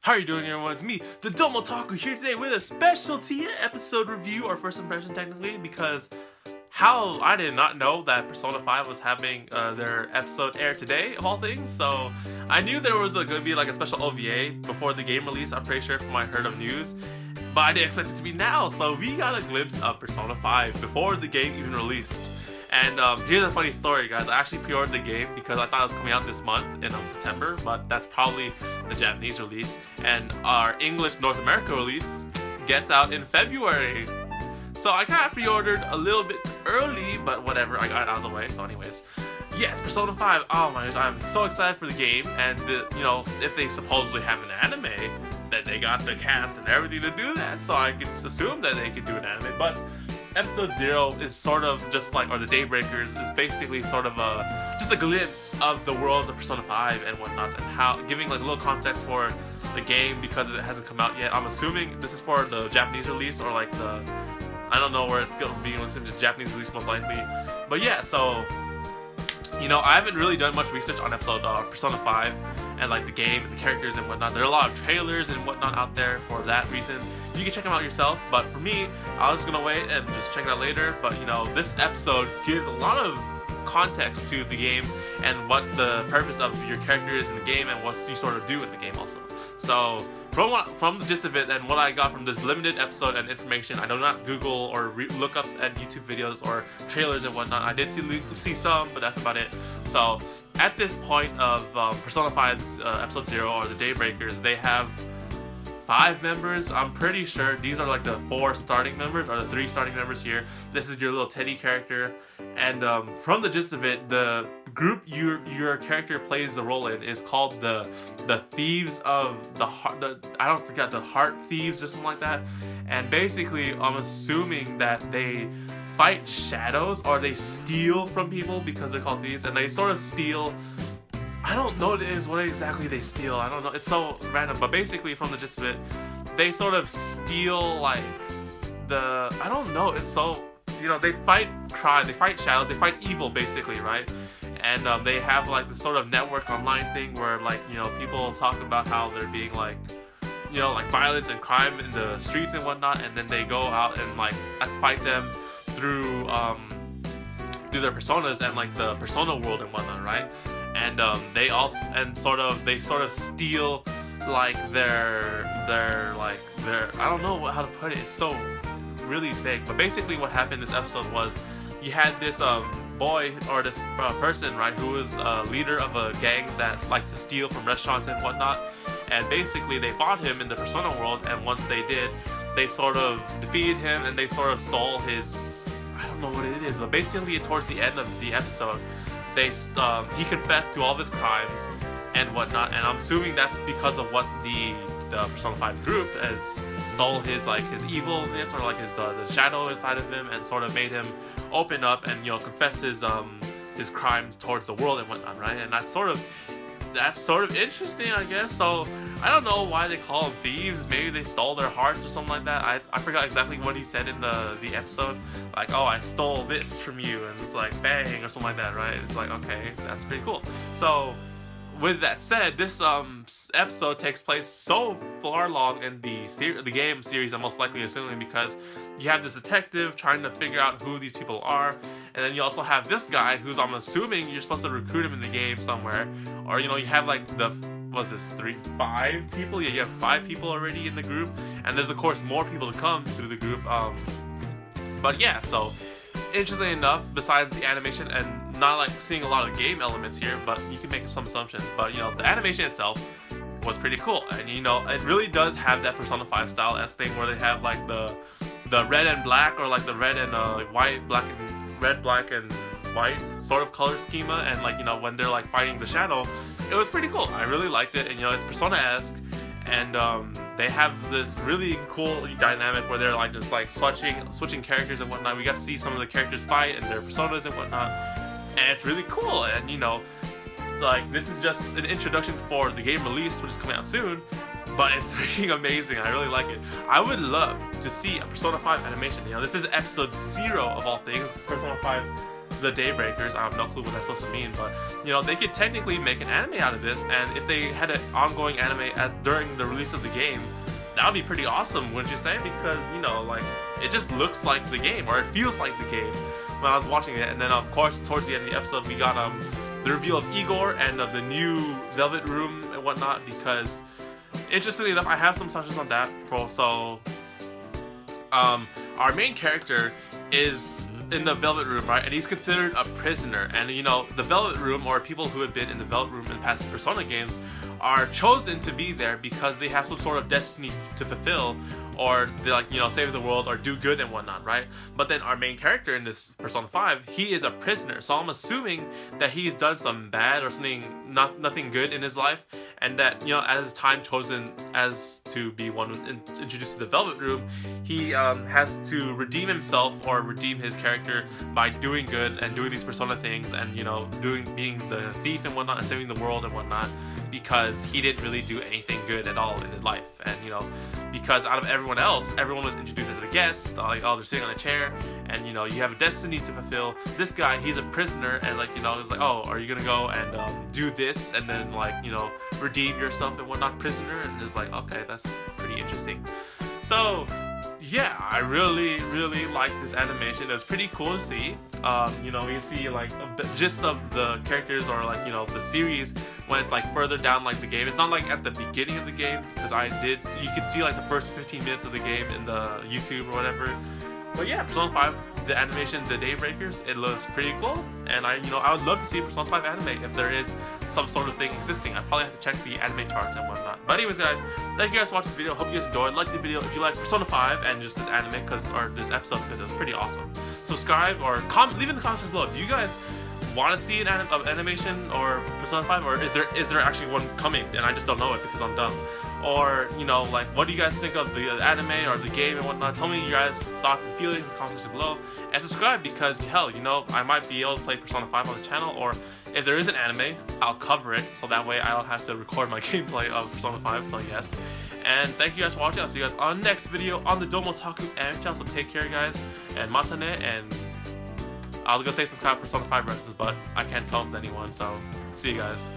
How are you doing, everyone? It's me, the Domo Taku, here today with a specialty episode review, or first impression technically, because how I did not know that Persona 5 was having their episode air today, of all things. So I knew there was going to be like a special OVA before the game release, I'm pretty sure, from I heard of news, but I didn't expect it to be now. So we got a glimpse of Persona 5 before the game even released. And here's a funny story, guys. I actually pre-ordered the game because I thought it was coming out this month in September, but that's probably the Japanese release. And our English North America release gets out in February. So I kind of pre-ordered a little bit early, but whatever, I got it out of the way. So anyways, yes, Persona 5, oh my gosh, I'm so excited for the game. And if they supposedly have an anime, then they got the cast and everything to do that. So I could assume that they could do an anime, but Episode 0 is sort of just like, or the Daybreakers is basically sort of just a glimpse of the world of Persona 5 and whatnot, and how, giving like a little context for the game because it hasn't come out yet. I'm assuming this is for the Japanese release, or like I don't know where it's going to be, it's into Japanese release most likely. But yeah, so, I haven't really done much research on episode Persona 5 and like the game and the characters and whatnot. There are a lot of trailers and whatnot out there for that reason. You can check them out yourself, but for me, I was gonna wait and just check it out later. But this episode gives a lot of context to the game and what the purpose of your character is in the game and what you sort of do in the game also. So from the gist of it and what I got from this limited episode and information, I do not Google or look up at YouTube videos or trailers and whatnot. I did see some, but that's about it. So at this point of Persona 5's episode 0, or the Daybreakers, they have 5 members. I'm pretty sure these are like the 4 starting members, or the 3 starting members here. This is your little Teddy character, and from the gist of it, the group your character plays the role in is called the Thieves of the Heart. The Heart Thieves or something like that. And basically, I'm assuming that they fight shadows, or they steal from people because they're called thieves, and they sort of steal. I don't know what exactly they steal. I don't know. It's so random. But basically, from the gist of it, they sort of steal like I don't know. It's so, they fight crime, they fight shadows, they fight evil, basically, right? And they have like this sort of network online thing where people talk about how they're being like violence and crime in the streets and whatnot, and then they go out and fight them through their personas and like the persona world and whatnot, right? And they sort of steal like their I don't know how to put it. It's so really vague. But basically, what happened in this episode was you had this boy, or this person, right, who was leader of a gang that liked to steal from restaurants and whatnot. And basically, they fought him in the persona world. And once they did, they sort of defeated him, and they sort of stole his, I don't know what it is, but basically towards the end of the episode, he confessed to all of his crimes and whatnot, and I'm assuming that's because of what the Persona 5 group has stole his evilness, or like the shadow inside of him, and sort of made him open up and confess his crimes towards the world and whatnot, right? And that's sort of interesting, I guess. So I don't know why they call them thieves. Maybe they stole their hearts or something like that. I forgot exactly what he said in the episode. Like, oh, I stole this from you, and it's like bang or something like that, right? It's like, okay, that's pretty cool. So with that said, this episode takes place so far along in the game series, I'm most likely assuming, because you have this detective trying to figure out who these people are, and then you also have this guy who's, I'm assuming, you're supposed to recruit him in the game somewhere, or you have like five people? Yeah, you have 5 people already in the group, and there's of course more people to come through the group. But yeah, so interestingly enough, besides the animation and not like seeing a lot of game elements here, but you can make some assumptions, but the animation itself was pretty cool, and it really does have that Persona 5 style thing where they have like the red and black, or like the red and white, black and white sort of color schema, and when they're like fighting the shadow, it was pretty cool. I really liked it, and it's Persona-esque, and they have this really cool dynamic where they're like just like switching characters and whatnot. We got to see some of the characters fight and their personas and whatnot, and it's really cool. And like, this is just an introduction for the game release, which is coming out soon, but it's freaking amazing. I really like it. I would love to see a Persona 5 animation. This is episode 0 of all things, Persona 5 the Daybreakers. I have no clue what that's supposed to mean, but you know, they could technically make an anime out of this, and if they had an ongoing anime during the release of the game, that would be pretty awesome, wouldn't you say? Because, you know, like, it just looks like the game, or it feels like the game when I was watching it. And then, of course, towards the end of the episode, we got the reveal of Igor and of the new Velvet Room and whatnot, because, interestingly enough, I have some touches on that. So, our main character is in the Velvet Room, right? And he's considered a prisoner. And, you know, the Velvet Room, or people who have been in the Velvet Room in past Persona games, are chosen to be there because they have some sort of destiny to fulfill, or they, like, you know, save the world or do good and whatnot, right? But then our main character in this Persona 5, he is a prisoner, so I'm assuming that he's done some bad or something, nothing good in his life, and that, you know, as time chosen as to be one introduced to the Velvet Room, he has to redeem himself or redeem his character by doing good and doing these Persona things, and, you know, being the thief and whatnot and saving the world and whatnot, because he didn't really do anything good at all in his life. And, you know, because out of everyone else, everyone was introduced as a guest, like, oh, they're sitting on a chair, and, you know, you have a destiny to fulfill. This guy, he's a prisoner, and, like, you know, it's like, oh, are you gonna go and do this and then, like, you know, redeem yourself and whatnot, prisoner? And it's like, okay, that's pretty interesting. So yeah, I really like this animation. It was pretty cool to see. You know, you see like a gist of the characters, or like, you know, the series when it's like further down like the game. It's not like at the beginning of the game, because you could see like the first 15 minutes of the game in the YouTube or whatever. But yeah, Persona 5, the animation, the Daybreakers, it looks pretty cool, and I would love to see a Persona 5 anime if there is some sort of thing existing. I probably have to check the anime charts and whatnot. But anyways, guys, thank you guys for watching this video. Hope you guys enjoyed. Like the video if you like Persona 5 and just this anime, or this episode, because it was pretty awesome. Subscribe or leave in the comments below. Do you guys want to see an animation or Persona 5, or is there actually one coming and I just don't know it because I'm dumb? Or, you know, like, what do you guys think of the anime or the game and whatnot? Tell me your guys' thoughts and feelings in the comments below. And subscribe, because, hell, you know, I might be able to play Persona 5 on the channel, or if there is an anime, I'll cover it, so that way I don't have to record my gameplay of Persona 5, so yes. And thank you guys for watching. I'll see you guys on the next video on the Domotaku anime channel, so take care, guys, and matane, and I was gonna say some kind of Persona 5 references, but I can't tell them to anyone, so see you guys.